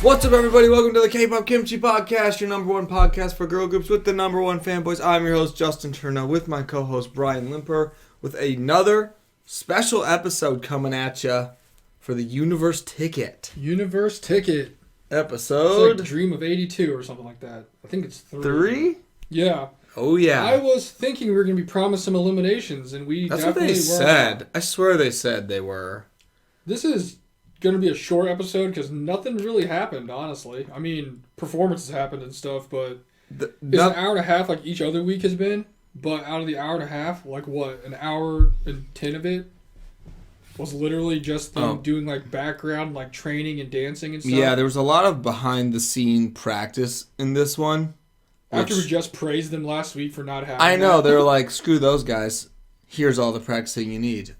What's up, everybody? Welcome to the K-Pop Kimchi Podcast, your number one podcast for girl groups with the number one fanboys. I'm your host, Justin Turner, with my co-host, Brian Limper, with another special episode coming at you for the Universe Ticket. Universe Ticket. Episode? It's like Dream of 82 or something like that. I think it's 3. 3? Yeah. Oh, yeah. I was thinking we were going to be promised some eliminations, and we That's definitely what they were. said. I swear they said they were. This is going to be a short episode because nothing really happened, honestly. I mean, performances happened and stuff, but it's an hour and a half like each other week has been. But out of the hour and a half, like what, an hour and 10 of it was literally just them doing like background, like training and dancing and stuff. Yeah, there was a lot of behind-the-scene practice in this one. After we just praised them last week for not having I know, they were like, screw those guys. Here's all the practicing you need.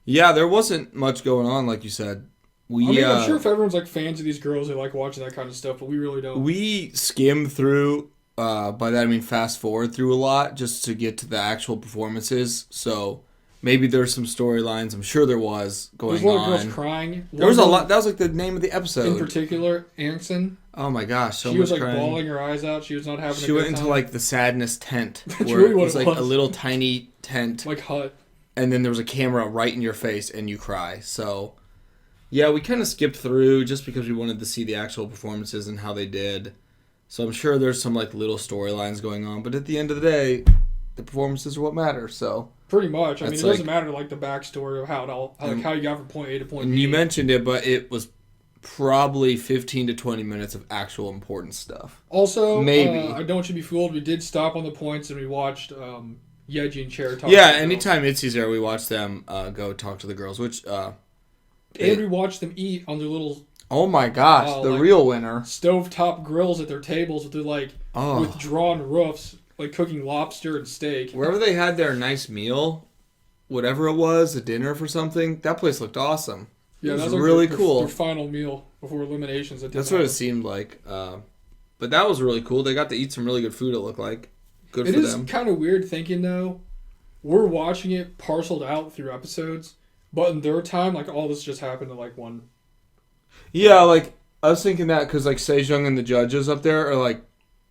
Yeah, there wasn't much going on, like you said. I'm sure if everyone's like fans of these girls, they like watching that kind of stuff, but we really don't. We skimmed through, by that I mean fast forward through a lot, just to get to the actual performances. So maybe there's some storylines, I'm sure there was, going on. There's a lot of girls crying. There was a lot, that was like the name of the episode. In particular, Anson. Oh my gosh, so she much was like crying. bawling her eyes out. She was not having a good time. She went into like the sadness tent. That's where really what it was. it Like was. a little tiny tent. Like hut. And then there was a camera right in your face and you cry. So, yeah, we kind of skipped through just because we wanted to see the actual performances and how they did. So I'm sure there's some like little storylines going on. But at the end of the day, the performances are what matter. So pretty much. I mean, it like, doesn't matter like the backstory of how you got from point A to point B. You mentioned it, but it was probably 15 to 20 minutes of actual important stuff. Also, maybe. I don't want you to be fooled. We did stop on the points and we watched Yeji and Cher talk. Yeah, anytime Itzy's there, we watch them go talk to the girls, which... and we watched them eat on their little... Oh my gosh, the like, real winner. Stovetop grills at their tables with their, like, withdrawn roofs, like cooking lobster and steak. Wherever they had their nice meal, whatever it was, a dinner for something, that place looked awesome. Yeah, it was like really their, cool. Their final meal before eliminations. That's what it seemed like. But that was really cool. They got to eat some really good food, it looked like. Good for them. It is kind of weird thinking, though, we're watching it parceled out through episodes, but in their time, like, all this just happened in, like, one. Yeah, like, I was thinking that because, like, Sejong and the judges up there are, like,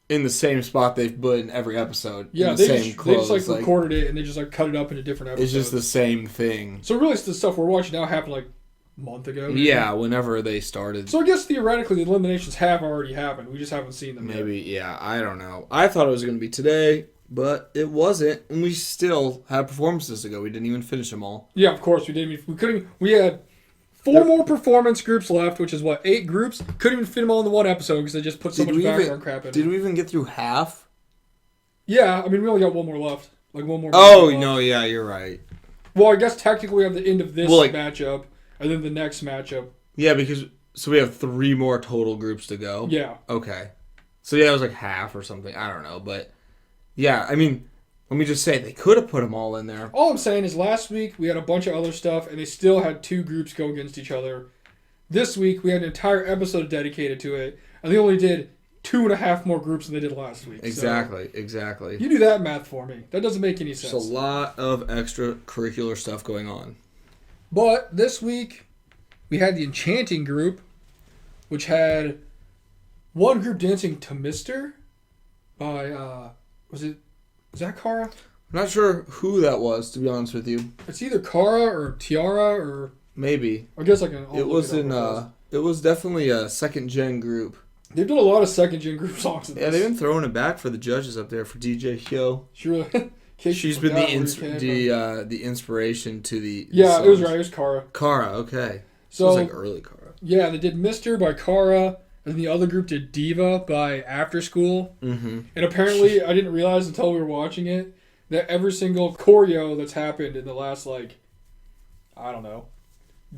in the same spot they've been in every episode. Yeah, in the same clothes. They just, like, recorded it and they just, like, cut it up into different episodes. It's just the same thing. So, really, the stuff we're watching now happened, like, a month ago. Maybe. Yeah, whenever they started. So, I guess, theoretically, the eliminations have already happened. We just haven't seen them yet. Maybe, yeah, I don't know. I thought it was going to be today, but it wasn't, and we still had performances to go. We didn't even finish them all. Yeah, of course, we didn't. We couldn't. We had 4 more performance groups left, which is, 8 groups? Couldn't even fit them all into one episode because they just put so much background crap in. Did we even get through half? Yeah, I mean, we only got 1 more left. Like, 1 more. Oh, no, yeah, you're right. Well, I guess technically we have the end of this matchup, and then the next matchup. Yeah, because, so we have 3 more total groups to go? Yeah. Okay. So, yeah, it was like half or something. I don't know, but, yeah, I mean, let me just say, they could have put them all in there. All I'm saying is last week we had a bunch of other stuff, and they still had 2 groups go against each other. This week we had an entire episode dedicated to it, and they only did 2.5 more groups than they did last week. Exactly, so exactly. You do that math for me. That doesn't make any sense. There's a lot of extracurricular stuff going on. But this week we had the Enchanting group, which had one group dancing to Mister by, is that Kara? I'm not sure who that was, to be honest with you. It's either Kara or Tiara or... Maybe. I guess I can... It was definitely a second-gen group. They've done a lot of second-gen group songs in this. Yeah, they've been throwing it back for the judges up there for DJ Hyo. She's been the inspiration to the Yeah, songs. it was right. It was Kara. Kara, okay. So it was like early Kara. Yeah, they did Mister by Kara, and the other group did Diva by After School. Mm-hmm. And apparently, I didn't realize until we were watching it, that every single choreo that's happened in the last,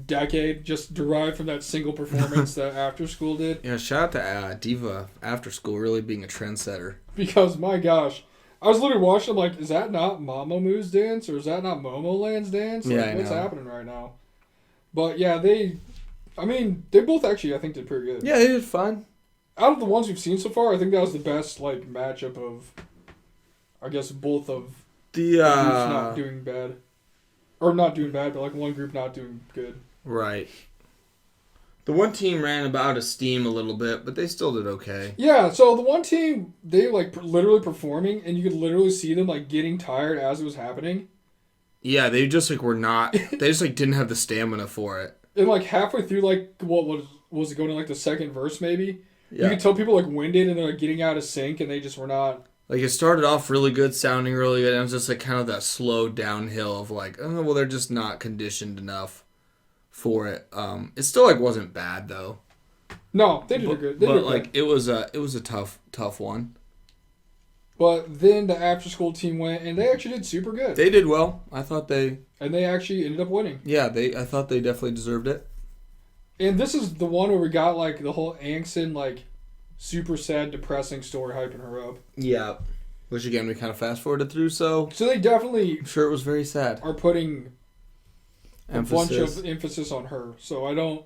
decade just derived from that single performance that After School did. Yeah, shout out to Diva After School really being a trendsetter. Because, my gosh, I was literally watching, I'm like, is that not Mamamoo's dance, or is that not Momoland's dance? Like, what's happening right now? But, yeah, they both actually, I think, did pretty good. Yeah, they did fine. Out of the ones we've seen so far, I think that was the best, matchup of, I guess, both of the groups not doing bad. Or not doing bad, but, one group not doing good. Right. The one team ran about out of steam a little bit, but they still did okay. Yeah, so the one team, they like literally performing, and you could literally see them like getting tired as it was happening. Yeah, they just like were not. They just like didn't have the stamina for it. And like halfway through, like what was it going to like the second verse maybe? Yeah. You could tell people like winded and they're like getting out of sync, and they just were not. Like it started off really good, sounding really good, and it was just like kind of that slow downhill of like, oh well, they're just not conditioned enough for it. It still like wasn't bad though. No, they did good. They but did like it was a tough one. But then the after school team went, and they actually did super good. They did well. I thought they. And they actually ended up winning. Yeah, I thought they definitely deserved it. And this is the one where we got like the whole Angson like super sad, depressing story hyping her up. Yeah, which again we kind of fast forwarded through. So they definitely. I'm sure it was very sad. Are putting a bunch of emphasis on her. So I don't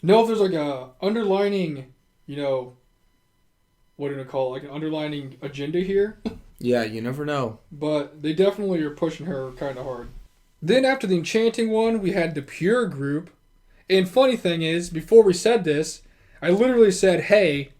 know if there's like a underlining, what do you call it? Like an underlining agenda here. Yeah, you never know. But they definitely are pushing her kind of hard. Then after the Enchanting one, we had the Pure group. And funny thing is, before we said this, I literally said, hey,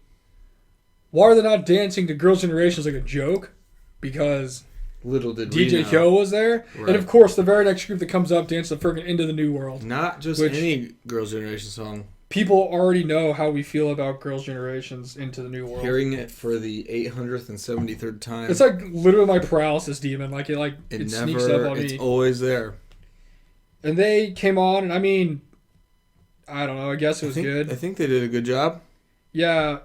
why are they not dancing to Girls' Generation like a joke? Because little did DJ Kyo was there. Right. And of course, the very next group that comes up dances the freaking Into the New World. Not just any Girls' Generation song. People already know how we feel about Girls' Generation's Into the New World. Hearing it for the 873rd time. It's like literally my paralysis demon. Like it sneaks up on me. It's always there. And they came on, and I mean, I don't know. I guess it was good. I think they did a good job. Yeah.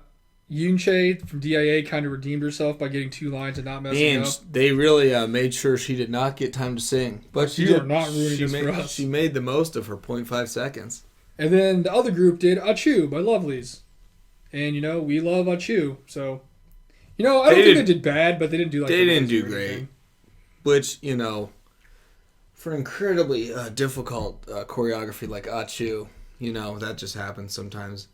Yoonchae from DIA kind of redeemed herself by getting 2 lines and not messing up. They really made sure she did not get time to sing. But you are not ruining this for us. She made the most of her 0.5 seconds. And then the other group did Achu by Lovelies. And, you know, we love Achu. So, you know, I don't think they did bad, but they didn't do like they didn't do great. Which, you know, for incredibly difficult choreography like Achu, you know, that just happens sometimes.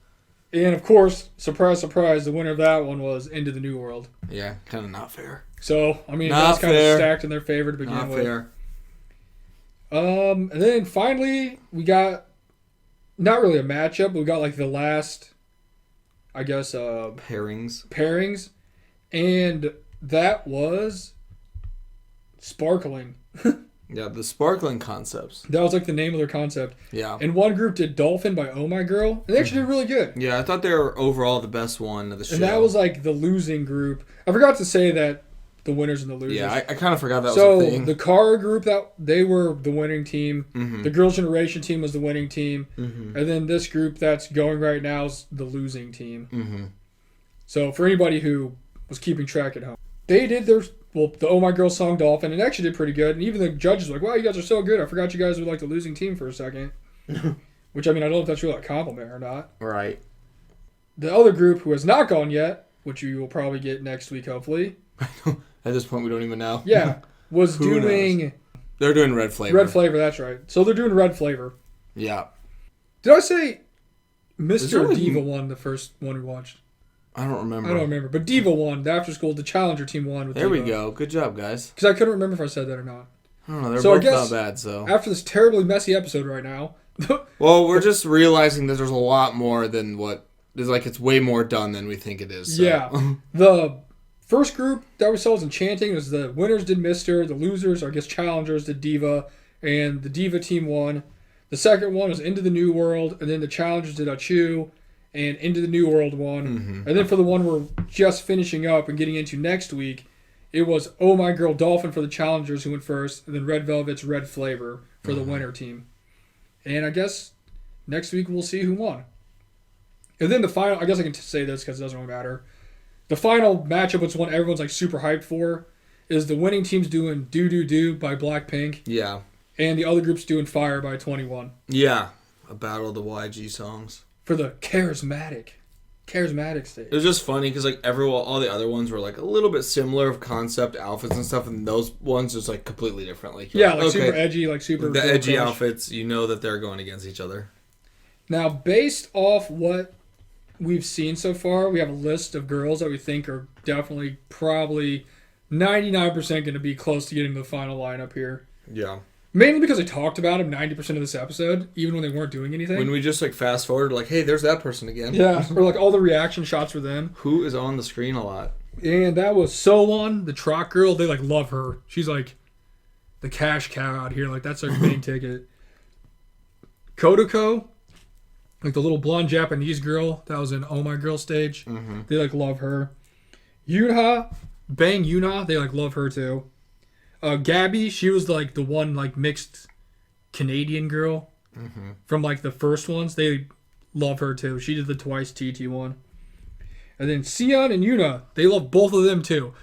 And, of course, surprise, surprise, the winner of that one was Into the New World. Yeah, kind of not fair. So, I mean, that's kind of stacked in their favor to begin with. Not fair. And then finally, we got not really a matchup, but we got like the last, I guess, pairings. And that was Sparkling. Yeah, the Sparkling Concepts. That was like the name of their concept. Yeah. And one group did Dolphin by Oh My Girl. And they actually did really good. Yeah, I thought they were overall the best one of the show. And that was like the losing group. I forgot to say that the winners and the losers. Yeah, I kind of forgot that was a thing. So the Car group, that they were the winning team. Mm-hmm. The Girls' Generation team was the winning team. Mm-hmm. And then this group that's going right now is the losing team. Mm-hmm. So for anybody who was keeping track at home, they did the Oh My Girl song Dolphin, and it actually did pretty good. And even the judges were like, wow, you guys are so good. I forgot you guys were like the losing team for a second. Which, I mean, I don't know if that's really a compliment or not. Right. The other group who has not gone yet, which you will probably get next week, hopefully. At this point, we don't even know. Yeah. Was doing... knows? They're doing Red Flavor. Red Flavor, that's right. So they're doing Red Flavor. Yeah. Did I say Mr. Diva won the first one we watched? I don't remember. But Diva won. The after school, the Challenger team won. There we go. Good job, guys. Because I couldn't remember if I said that or not. I don't know. They're both not bad, so. After this terribly messy episode right now. Well, we're just realizing that there's a lot more than what. There's like it's way more done than we think it is. So. Yeah. The first group that we saw was Enchanting. It was the winners did Mr. The losers, or I guess challengers, did Diva. And the Diva team won. The second one was Into the New World. And then the challengers did Achu. And Into the New World won. Mm-hmm. And then for the one we're just finishing up and getting into next week, it was Oh My Girl Dolphin for the challengers who went first. And then Red Velvet's Red Flavor for the winner team. And I guess next week we'll see who won. And then the final, I guess I can say this because it doesn't really matter. The final matchup, which one everyone's like super hyped for, is the winning team's doing Do Do Do by Blackpink. Yeah. And the other group's doing Fire by 21. Yeah. A battle of the YG songs. For the charismatic stage. It was just funny because like all the other ones were like a little bit similar of concept outfits and stuff, and those ones just like completely different. Like super edgy, like super. The edgy outfits, you know that they're going against each other. Now, based off what we've seen so far, we have a list of girls that we think are definitely, probably 99% going to be close to getting the final lineup here. Yeah. Mainly because I talked about him 90% of this episode, even when they weren't doing anything. When we just like fast forward, like, hey, there's that person again. Yeah, or like all the reaction shots for them. Who is on the screen a lot? And that was Solon, the Trot girl. They like love her. She's like the cash cow out here. Like that's our main ticket. Kodako, like the little blonde Japanese girl that was in Oh My Girl stage. Mm-hmm. They like love her. Yunha, Bang Yuna, they like love her too. Gabby, she was like the one like mixed Canadian girl from like the first ones. They love her too. She did the twice TT one. And then Sion and Yuna, they love both of them too.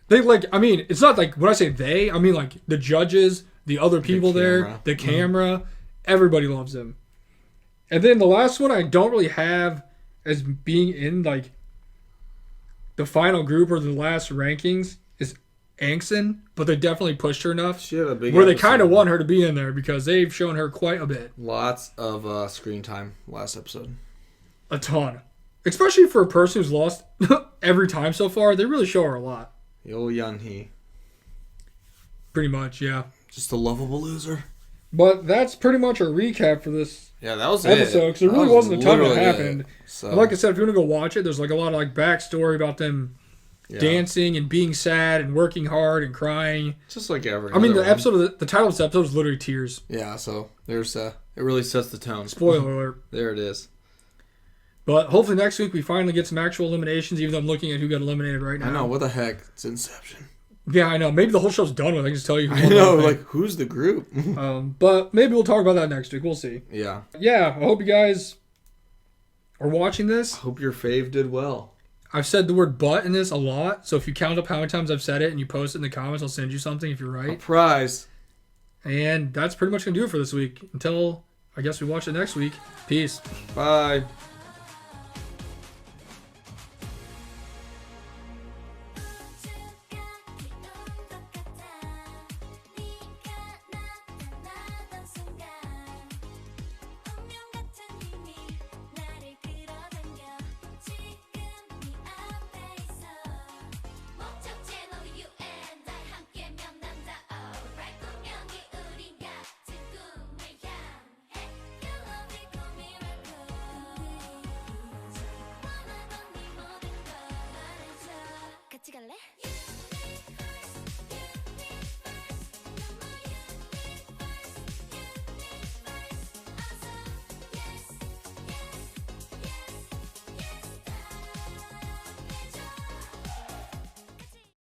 They like, I mean, it's not like when I say they, I mean like the judges, the other people there, the camera, everybody loves them. And then the last one I don't really have as being in like the final group or the last rankings is Angson, but they definitely pushed her enough She had a big where they episode. kind of want her to be in there because they've shown her quite a bit. Lots of screen time last episode. A ton. Especially for a person who's lost every time so far, they really show her a lot. Yo Yunhee. Pretty much, yeah. Just a lovable loser. But that's pretty much our recap for this Yeah, that was episode because there really wasn't a ton that happened. So, And like I said, if you want to go watch it, there's like a lot of like backstory about them dancing and being sad and working hard and crying. just like every. I mean, other the one. episode of the title of this episode is literally tears. Yeah, so there's it really sets the tone. Spoiler alert. There it is. But hopefully next week we finally get some actual eliminations, even though I'm looking at who got eliminated right now. I know, what the heck? It's Inception. Yeah, I know. Maybe the whole show's done with. I can just tell you who I won know, the whole like who's the group? thing. But maybe we'll talk about that next week. We'll see. Yeah. Yeah, I hope you guys are watching this. Hope your fave did well. I've said the word "but" in this a lot, so if you count up how many times I've said it and you post it in the comments, I'll send you something if you're A right. prize. And that's pretty much going to do it for this week. Until, I guess, we watch it next week. Peace. Bye.